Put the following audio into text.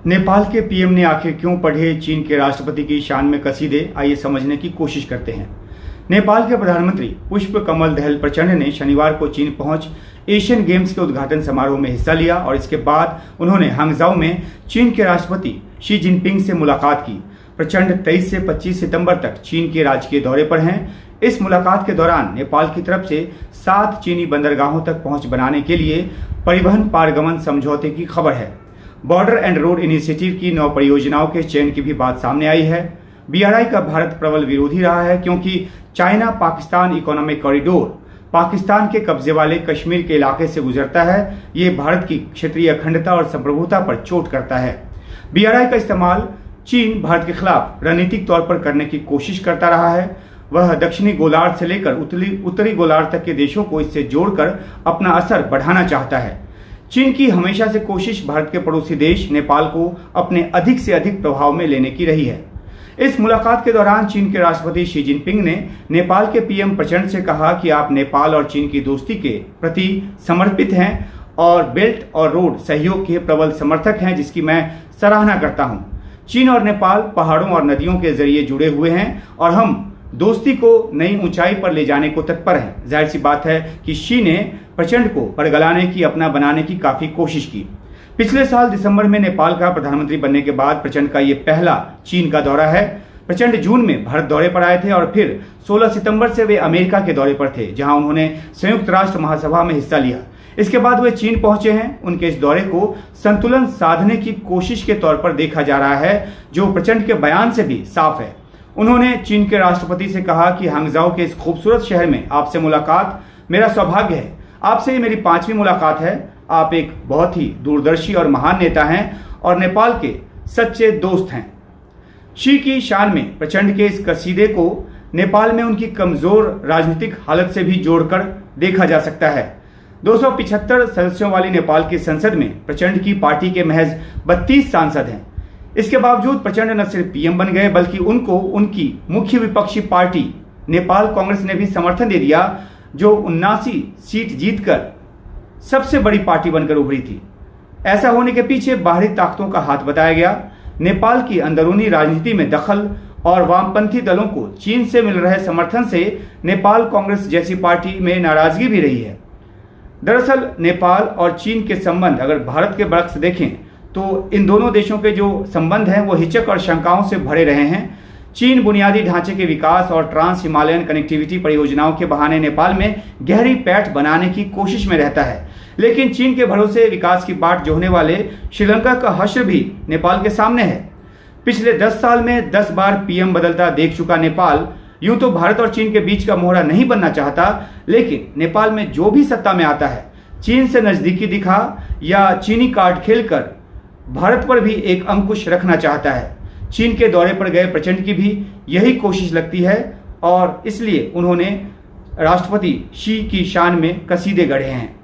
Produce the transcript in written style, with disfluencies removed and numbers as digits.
नेपाल के पीएम ने आखिर क्यों पढ़े चीन के राष्ट्रपति की शान में कसीदे, आइए समझने की कोशिश करते हैं। नेपाल के प्रधानमंत्री पुष्प कमल दहल प्रचंड ने शनिवार को चीन पहुंच एशियन गेम्स के उद्घाटन समारोह में हिस्सा लिया और इसके बाद उन्होंने हांगझाऊ में चीन के राष्ट्रपति शी जिनपिंग से मुलाकात की। प्रचंड 23 से 25 सितंबर तक चीन के राजकीय दौरे पर हैं। इस मुलाकात के दौरान नेपाल की तरफ से 7 चीनी बंदरगाहों तक पहुंच बनाने के लिए परिवहन पारगमन समझौते की खबर है। बॉर्डर एंड रोड इनिशिएटिव की 9 परियोजनाओं के चयन की भी बात सामने आई है। बीआरआई का भारत प्रबल विरोधी रहा है क्योंकि China Pakistan economic corridor Pakistan के कब्जे वाले कश्मीर के इलाके से गुजरता है। ये भारत की क्षेत्रीय अखंडता और संप्रभुता पर चोट करता है। बीआरआई का इस्तेमाल चीन भारत के खिलाफ रणनीतिक तौर पर करने की कोशिश करता रहा है। वह दक्षिणी गोलार्ध से लेकर उत्तरी गोलार्ध तक के देशों को इससे जोड़कर अपना असर बढ़ाना चाहता है। चीन की हमेशा से कोशिश भारत के पड़ोसी देश नेपाल को अपने अधिक से अधिक प्रभाव में लेने की रही है। इस मुलाकात के दौरान चीन के राष्ट्रपति शी जिनपिंग ने नेपाल के पीएम प्रचंड से कहा कि आप नेपाल और चीन की दोस्ती के प्रति समर्पित हैं और बेल्ट और रोड सहयोग के प्रबल समर्थक हैं, जिसकी मैं सराहना करता हूं। चीन और नेपाल पहाड़ों और नदियों के जरिए जुड़े हुए हैं और हम दोस्ती को नई ऊंचाई पर ले जाने को तत्पर हैं। जाहिर सी बात है कि शी ने प्रचंड को बरगलाने की, अपना बनाने की काफी कोशिश की। पिछले साल दिसंबर में नेपाल का प्रधानमंत्री बनने के बाद प्रचंड का ये पहला चीन का दौरा है। प्रचंड जून में भारत दौरे पर आए थे और फिर 16 सितंबर से वे अमेरिका के दौरे पर थे, जहां उन्होंने संयुक्त राष्ट्र महासभा में हिस्सा लिया। इसके बाद वे चीन पहुंचे हैं। उनके इस दौरे को संतुलन साधने की कोशिश के तौर पर देखा जा रहा है, जो प्रचंड के बयान से भी साफ है। उन्होंने चीन के राष्ट्रपति से कहा कि हांगझाऊ के इस खूबसूरत शहर में आपसे मुलाकात मेरा सौभाग्य है। आपसे ये मेरी 5वीं मुलाकात है। आप एक बहुत ही दूरदर्शी और महान नेता हैं और नेपाल के सच्चे दोस्त हैं। शी की शान में प्रचंड के इस कसीदे को नेपाल में उनकी कमजोर राजनीतिक हालत से भी जोड़कर देखा जा सकता है। 275 सदस्यों वाली नेपाल की संसद में प्रचंड की पार्टी के महज 32 सांसद हैं। इसके बावजूद प्रचंड न सिर्फ पीएम बन गए, बल्कि उनको उनकी मुख्य विपक्षी पार्टी नेपाल कांग्रेस ने भी समर्थन दे दिया, जो 79 सीट जीतकर सबसे बड़ी पार्टी बनकर उभरी थी। ऐसा होने के पीछे बाहरी ताकतों का हाथ बताया गया। नेपाल की अंदरूनी राजनीति में दखल और वामपंथी दलों को चीन से मिल रहे समर्थन से नेपाल कांग्रेस जैसी पार्टी में नाराजगी भी रही है। दरअसल नेपाल और चीन के संबंध अगर भारत के बरख से देखें तो इन दोनों देशों के जो संबंध हैं वो हिचक और शंकाओं से भरे रहे हैं। चीन बुनियादी ढांचे के विकास और ट्रांस हिमालयन कनेक्टिविटी परियोजनाओं के बहाने नेपाल में गहरी पैठ बनाने की कोशिश में रहता है, लेकिन चीन के भरोसे विकास की बाट जोहने वाले श्रीलंका का हश्र भी नेपाल के सामने है। पिछले 10 साल में 10 बार पीएम बदलता देख चुका नेपाल यूं तो भारत और चीन के बीच का मोहरा नहीं बनना चाहता, लेकिन नेपाल में जो भी सत्ता में आता है, चीन से नजदीकी दिखा या चीनी कार्ड खेलकर भारत पर भी एक अंकुश रखना चाहता है। चीन के दौरे पर गए प्रचंड की भी यही कोशिश लगती है और इसलिए उन्होंने राष्ट्रपति शी की शान में कसीदे गढ़े हैं।